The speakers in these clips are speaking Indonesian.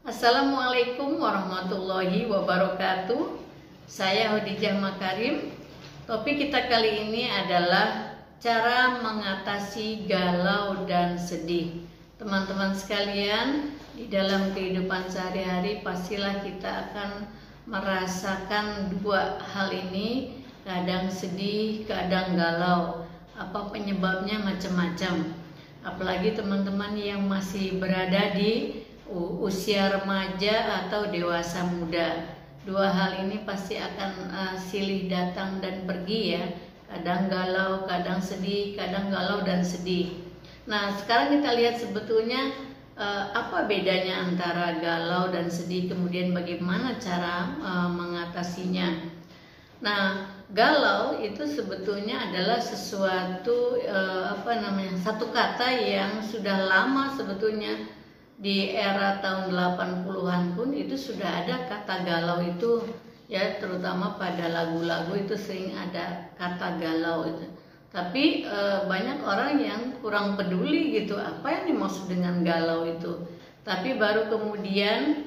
Assalamualaikum warahmatullahi wabarakatuh. Saya Khadijah Makarim. Topik kita kali ini adalah cara mengatasi galau dan sedih. Teman-teman sekalian, di dalam kehidupan sehari-hari pastilah kita akan merasakan dua hal ini, kadang sedih, kadang galau. Apa penyebabnya? Macam-macam. Apalagi teman-teman yang masih berada di usia remaja atau dewasa muda. Dua hal ini pasti akan silih datang dan pergi ya. Kadang galau, kadang sedih, kadang galau dan sedih. Nah, sekarang kita lihat sebetulnya apa bedanya antara galau dan sedih, kemudian bagaimana cara mengatasinya. Nah, galau itu sebetulnya adalah sesuatu satu kata yang sudah lama sebetulnya. Di era tahun 80-an pun itu sudah ada kata galau itu ya, terutama pada lagu-lagu itu sering ada kata galau itu. Tapi banyak orang yang kurang peduli gitu apa yang dimaksud dengan galau itu. Tapi baru kemudian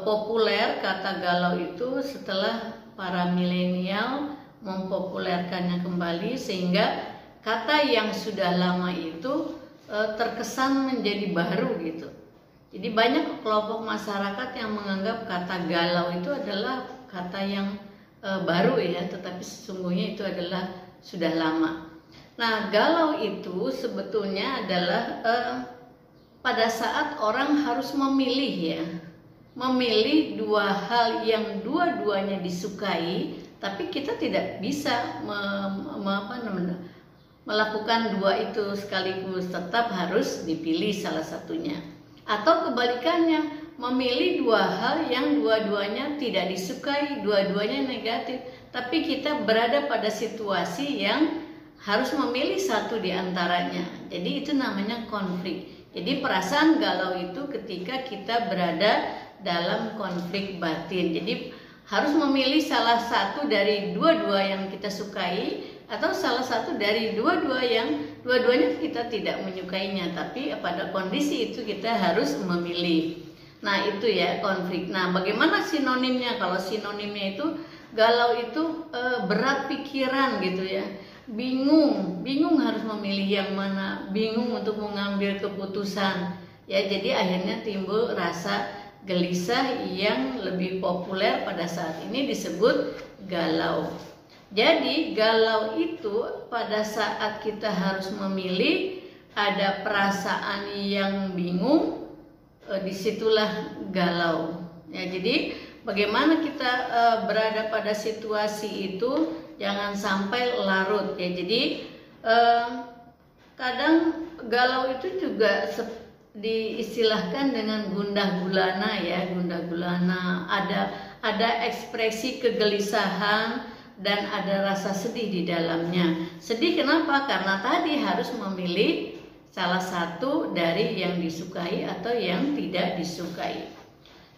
populer kata galau itu setelah para milenial mempopulerkannya kembali, sehingga kata yang sudah lama itu terkesan menjadi baru gitu. Jadi banyak kelompok masyarakat yang menganggap kata galau itu adalah kata yang baru ya, tetapi sesungguhnya itu adalah sudah lama. Nah, galau itu sebetulnya adalah pada saat orang harus memilih ya, memilih dua hal yang dua-duanya disukai, tapi kita tidak bisa melakukan dua itu sekaligus, tetap harus dipilih salah satunya. Atau kebalikannya, memilih dua hal yang dua-duanya tidak disukai, dua-duanya negatif, tapi kita berada pada situasi yang harus memilih satu di antaranya. Jadi itu namanya konflik. Jadi perasaan galau itu ketika kita berada dalam konflik batin. Jadi harus memilih salah satu dari dua-dua yang kita sukai, atau salah satu dari dua-dua yang dua-duanya kita tidak menyukainya, tapi pada kondisi itu kita harus memilih. Nah, itu ya konflik. Nah, bagaimana sinonimnya? Kalau sinonimnya itu galau itu berat pikiran gitu ya, bingung harus memilih yang mana, bingung untuk mengambil keputusan ya. Jadi akhirnya timbul rasa gelisah yang lebih populer pada saat ini disebut galau. Jadi galau itu pada saat kita harus memilih, ada perasaan yang bingung, disitulah galau. Ya, jadi bagaimana kita berada pada situasi itu, jangan sampai larut ya. Jadi kadang galau itu juga diistilahkan dengan gundah gulana ya, gundah gulana. Ada ekspresi kegelisahan dan ada rasa sedih di dalamnya. Sedih kenapa? Karena tadi harus memilih salah satu dari yang disukai atau yang tidak disukai.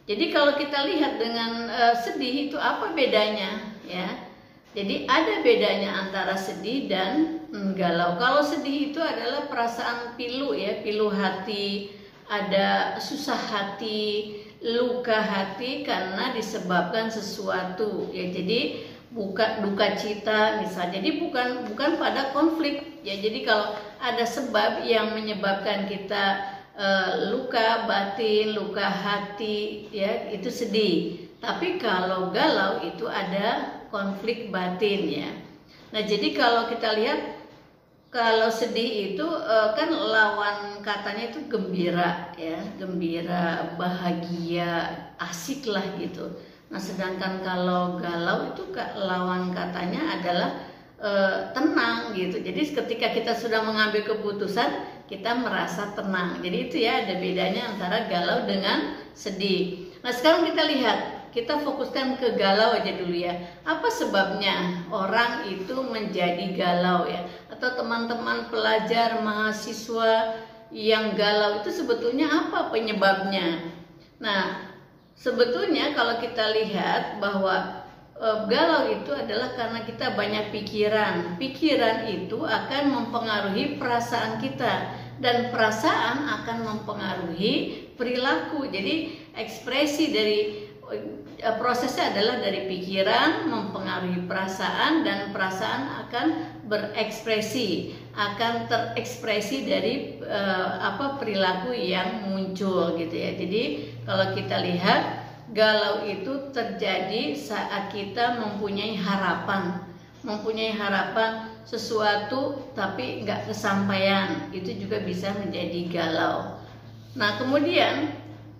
Jadi kalau kita lihat dengan sedih itu apa bedanya ya? Jadi ada bedanya antara sedih dan galau. Kalau sedih itu adalah perasaan pilu ya, pilu hati, ada susah hati, luka hati karena disebabkan sesuatu ya. Jadi bukan duka cita misalnya, jadi bukan pada konflik ya. Jadi kalau ada sebab yang menyebabkan kita luka batin, luka hati ya, itu sedih. Tapi kalau galau itu ada konflik batin ya. Nah, jadi kalau kita lihat, kalau sedih itu kan lawan katanya itu gembira ya, gembira, bahagia, asik lah gitu. Nah, sedangkan kalau galau itu lawan katanya adalah tenang gitu. Jadi ketika kita sudah mengambil keputusan, kita merasa tenang. Jadi itu ya, ada bedanya antara galau dengan sedih. Nah, sekarang kita lihat, kita fokuskan ke galau aja dulu ya. Apa sebabnya orang itu menjadi galau ya? Atau teman-teman pelajar, mahasiswa yang galau itu sebetulnya apa penyebabnya? Nah, sebetulnya kalau kita lihat bahwa galau itu adalah karena kita banyak pikiran. Pikiran itu akan mempengaruhi perasaan kita, dan perasaan akan mempengaruhi perilaku. Jadi ekspresi dari prosesnya adalah dari pikiran mempengaruhi perasaan, dan perasaan akan berekspresi, akan terekspresi dari perilaku yang muncul gitu ya. Jadi kalau kita lihat, galau itu terjadi saat kita mempunyai harapan sesuatu tapi nggak kesampaian, itu juga bisa menjadi galau. Nah kemudian,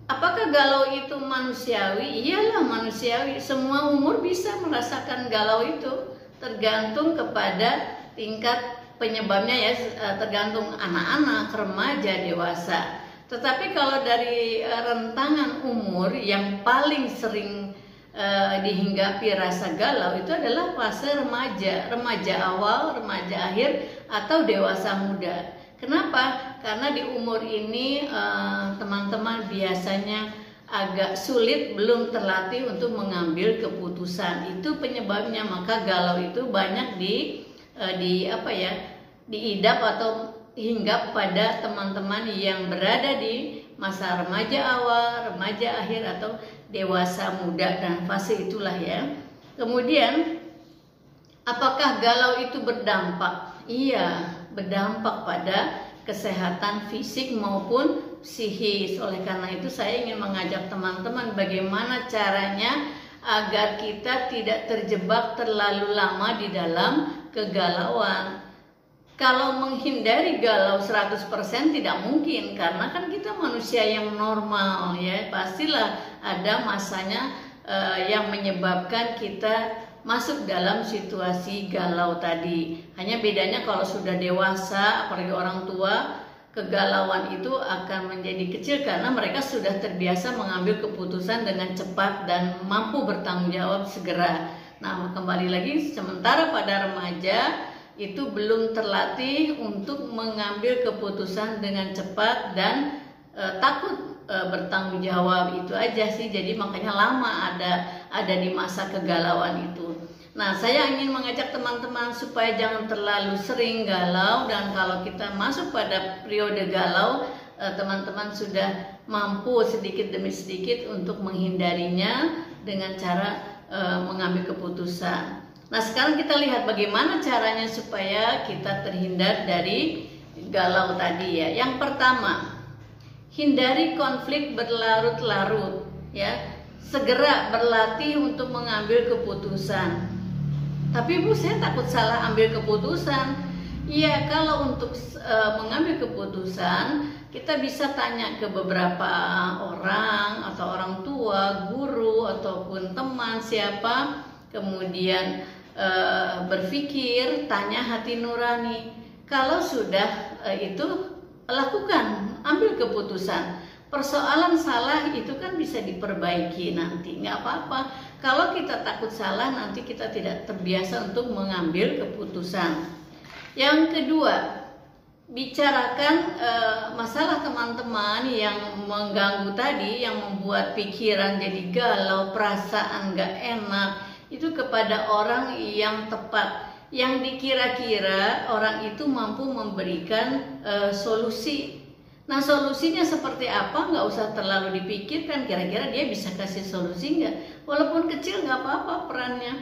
apakah galau itu manusiawi? Iyalah manusiawi, semua umur bisa merasakan galau itu, tergantung kepada tingkat penyebabnya ya, tergantung anak-anak, remaja, dewasa. Tetapi kalau dari rentangan umur yang paling sering dihinggapi rasa galau itu adalah fase remaja awal, remaja akhir, atau dewasa muda. Kenapa? Karena di umur ini teman-teman biasanya agak sulit, belum terlatih untuk mengambil keputusan. Itu penyebabnya, maka galau itu banyak diidap atau hinggap pada teman-teman yang berada di masa remaja awal, remaja akhir, atau dewasa muda, dan fase itulah ya. Kemudian, apakah galau itu berdampak? Iya, berdampak pada kesehatan fisik maupun psikis. Oleh karena itu saya ingin mengajak teman-teman bagaimana caranya agar kita tidak terjebak terlalu lama di dalam kegalauan. Kalau menghindari galau 100% tidak mungkin, karena kan kita manusia yang normal ya. Pastilah ada masanya yang menyebabkan kita masuk dalam situasi galau tadi. Hanya bedanya kalau sudah dewasa, apalagi orang tua, kegalauan itu akan menjadi kecil karena mereka sudah terbiasa mengambil keputusan dengan cepat dan mampu bertanggung jawab segera. Nah, kembali lagi, sementara pada remaja itu belum terlatih untuk mengambil keputusan dengan cepat dan takut bertanggung jawab. Itu aja sih, jadi makanya lama ada di masa kegalauan itu. Nah, saya ingin mengajak teman-teman supaya jangan terlalu sering galau, dan kalau kita masuk pada periode galau, teman-teman sudah mampu sedikit demi sedikit untuk menghindarinya dengan cara mengambil keputusan. Nah, sekarang kita lihat bagaimana caranya supaya kita terhindar dari galau tadi ya. Yang pertama, hindari konflik berlarut-larut ya. Segera berlatih untuk mengambil keputusan. Tapi Bu, saya takut salah ambil keputusan. Iya, kalau untuk mengambil keputusan, kita bisa tanya ke beberapa orang atau orang tua, guru, ataupun teman siapa. Kemudian berpikir, tanya hati nurani. Kalau sudah itu, lakukan, ambil keputusan. Persoalan salah itu kan bisa diperbaiki nanti, nggak apa-apa. Kalau kita takut salah, nanti kita tidak terbiasa untuk mengambil keputusan. Yang kedua, bicarakan masalah teman-teman yang mengganggu tadi, yang membuat pikiran jadi galau, perasaan nggak enak, itu kepada orang yang tepat, yang dikira-kira orang itu mampu memberikan solusi. Nah, solusinya seperti apa nggak usah terlalu dipikirkan, kira-kira dia bisa kasih solusi nggak, walaupun kecil nggak apa-apa perannya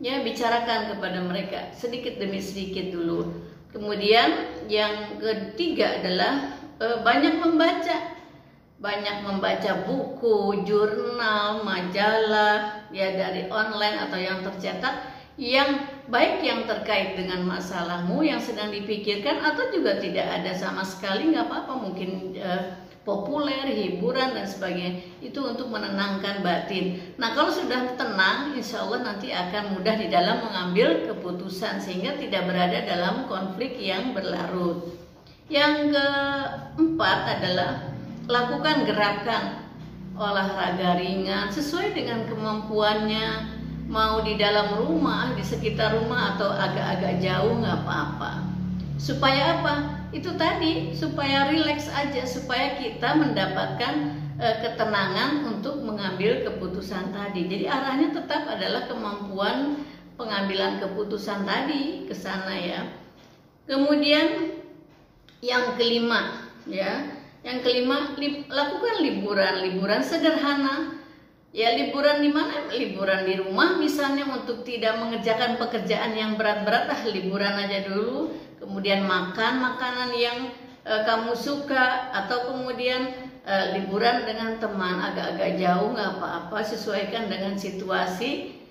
ya. Bicarakan kepada mereka sedikit demi sedikit dulu. Kemudian yang ketiga adalah banyak membaca buku, jurnal, majalah ya, dari online atau yang tercetak, yang baik yang terkait dengan masalahmu yang sedang dipikirkan, atau juga tidak ada sama sekali, nggak apa-apa, mungkin populer, hiburan dan sebagainya, itu untuk menenangkan batin. Nah, kalau sudah tenang, insya Allah nanti akan mudah di dalam mengambil keputusan sehingga tidak berada dalam konflik yang berlarut. Yang keempat adalah lakukan gerakan olahraga ringan sesuai dengan kemampuannya. Mau di dalam rumah, di sekitar rumah, atau agak-agak jauh, nggak apa-apa. Supaya apa? Itu tadi, supaya rileks aja, supaya kita mendapatkan ketenangan untuk mengambil keputusan tadi. Jadi arahnya tetap adalah kemampuan pengambilan keputusan tadi ke sana ya. Kemudian yang kelima ya, Yang kelima, lakukan liburan sederhana. Ya, liburan di mana? Liburan di rumah misalnya, untuk tidak mengerjakan pekerjaan yang berat-berat, liburan aja dulu. Kemudian makan makanan yang kamu suka, atau kemudian liburan dengan teman agak-agak jauh, nggak apa-apa, sesuaikan dengan situasi.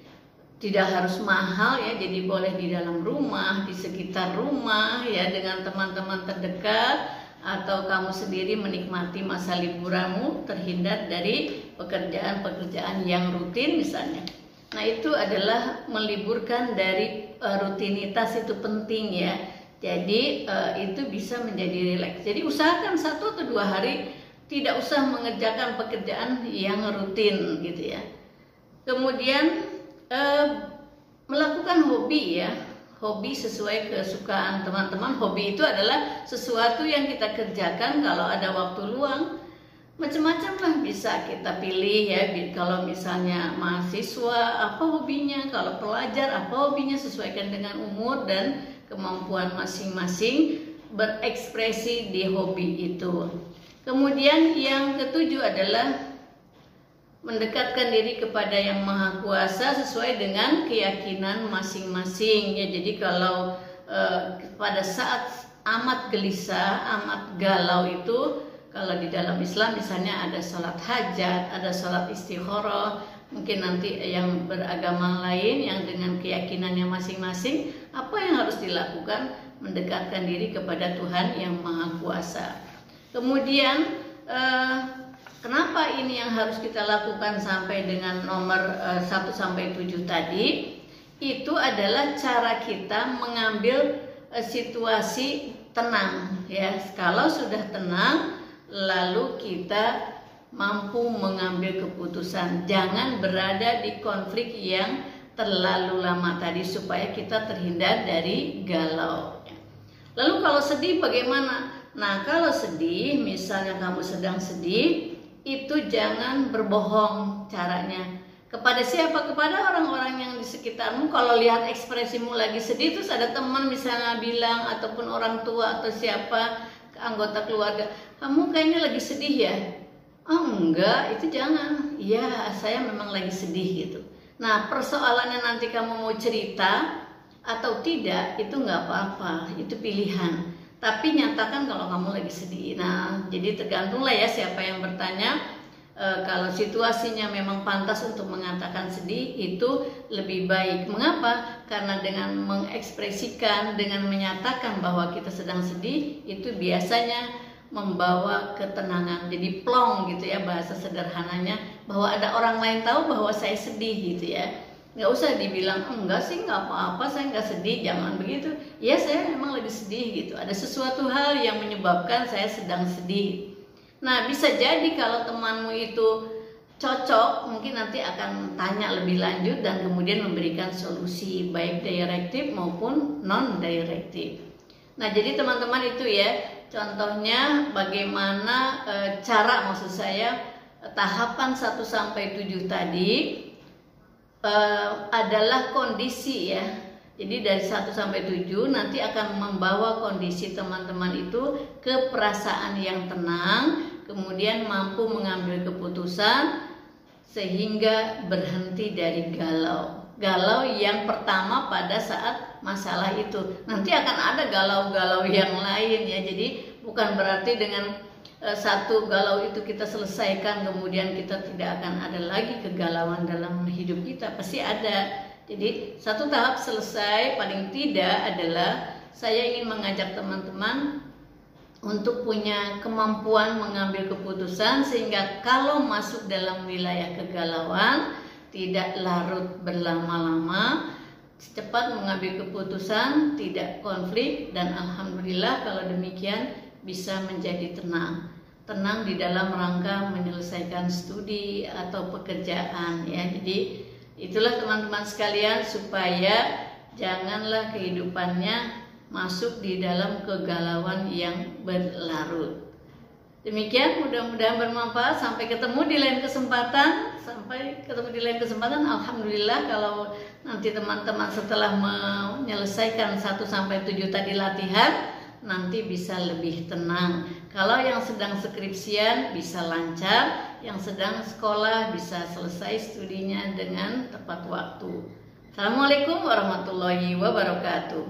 Tidak harus mahal ya, jadi boleh di dalam rumah, di sekitar rumah ya, dengan teman-teman terdekat, atau kamu sendiri menikmati masa liburanmu, terhindar dari pekerjaan-pekerjaan yang rutin misalnya. Nah, itu adalah meliburkan dari rutinitas, itu penting ya. Jadi itu bisa menjadi rileks. Jadi usahakan 1 atau 2 hari tidak usah mengerjakan pekerjaan yang rutin gitu ya. Kemudian melakukan hobi ya. Hobi sesuai kesukaan teman-teman. Hobi itu adalah sesuatu yang kita kerjakan kalau ada waktu luang. Macam-macam lah bisa kita pilih ya. Kalau misalnya mahasiswa, apa hobinya? Kalau pelajar, apa hobinya? Sesuaikan dengan umur dan kemampuan masing-masing berekspresi di hobi itu. Kemudian yang ketujuh adalah mendekatkan diri kepada Yang Maha Kuasa sesuai dengan keyakinan masing-masing ya. Jadi kalau pada saat amat gelisah, amat galau itu, kalau di dalam Islam misalnya ada sholat hajat, ada sholat istikharah, mungkin nanti yang beragama lain yang dengan keyakinannya masing-masing, apa yang harus dilakukan? Mendekatkan diri kepada Tuhan Yang Maha Kuasa. Kemudian kenapa ini yang harus kita lakukan sampai dengan nomor 1 sampai 7 tadi? Itu adalah cara kita mengambil situasi tenang ya. Kalau sudah tenang, lalu kita mampu mengambil keputusan. Jangan berada di konflik yang terlalu lama tadi, supaya kita terhindar dari galau. Lalu kalau sedih bagaimana? Nah, kalau sedih, misalnya kamu sedang sedih, itu jangan berbohong caranya. Kepada siapa? Kepada orang-orang yang di sekitarmu. Kalau lihat ekspresimu lagi sedih, terus ada teman misalnya bilang, ataupun orang tua atau siapa, anggota keluarga, kamu kayaknya lagi sedih ya? Oh enggak, itu jangan. Iya, saya memang lagi sedih gitu. Nah, persoalannya nanti kamu mau cerita atau tidak, itu nggak apa-apa, itu pilihan. Tapi nyatakan kalau kamu lagi sedih. Nah, jadi tergantunglah ya siapa yang bertanya. Kalau situasinya memang pantas untuk mengatakan sedih, itu lebih baik. Mengapa? Karena dengan mengekspresikan, dengan menyatakan bahwa kita sedang sedih, itu biasanya membawa ketenangan. Jadi plong gitu ya, bahasa sederhananya, bahwa ada orang lain tahu bahwa saya sedih gitu ya. Nggak usah dibilang enggak sih, nggak apa-apa, saya nggak sedih, jangan begitu. Ya, saya memang lagi sedih gitu. Ada sesuatu hal yang menyebabkan saya sedang sedih. Nah, bisa jadi kalau temanmu itu cocok, mungkin nanti akan tanya lebih lanjut dan kemudian memberikan solusi baik direktif maupun non direktif. Nah, jadi teman-teman itu ya, contohnya bagaimana cara, maksud saya tahapan 1 sampai 7 tadi adalah kondisi ya. Jadi dari 1 sampai 7 nanti akan membawa kondisi teman-teman itu ke perasaan yang tenang, kemudian mampu mengambil keputusan sehingga berhenti dari galau. Galau yang pertama pada saat masalah itu. Nanti akan ada galau-galau yang lain ya. Jadi bukan berarti dengan satu galau itu kita selesaikan kemudian kita tidak akan ada lagi kegalauan dalam hidup kita. Pasti ada. Jadi satu tahap selesai, paling tidak adalah saya ingin mengajak teman-teman untuk punya kemampuan mengambil keputusan sehingga kalau masuk dalam wilayah kegalauan tidak larut berlama-lama, cepat mengambil keputusan, tidak konflik, dan alhamdulillah kalau demikian bisa menjadi tenang. Tenang di dalam rangka menyelesaikan studi atau pekerjaan ya. Jadi itulah teman-teman sekalian, supaya janganlah kehidupannya masuk di dalam kegalauan yang berlarut. Demikian, mudah-mudahan bermanfaat. Sampai ketemu di lain kesempatan. Alhamdulillah kalau nanti teman-teman setelah menyelesaikan 1 sampai 7 tadi latihan, nanti bisa lebih tenang. Kalau yang sedang skripsian bisa lancar, yang sedang sekolah bisa selesai studinya dengan tepat waktu. Assalamualaikum warahmatullahi wabarakatuh.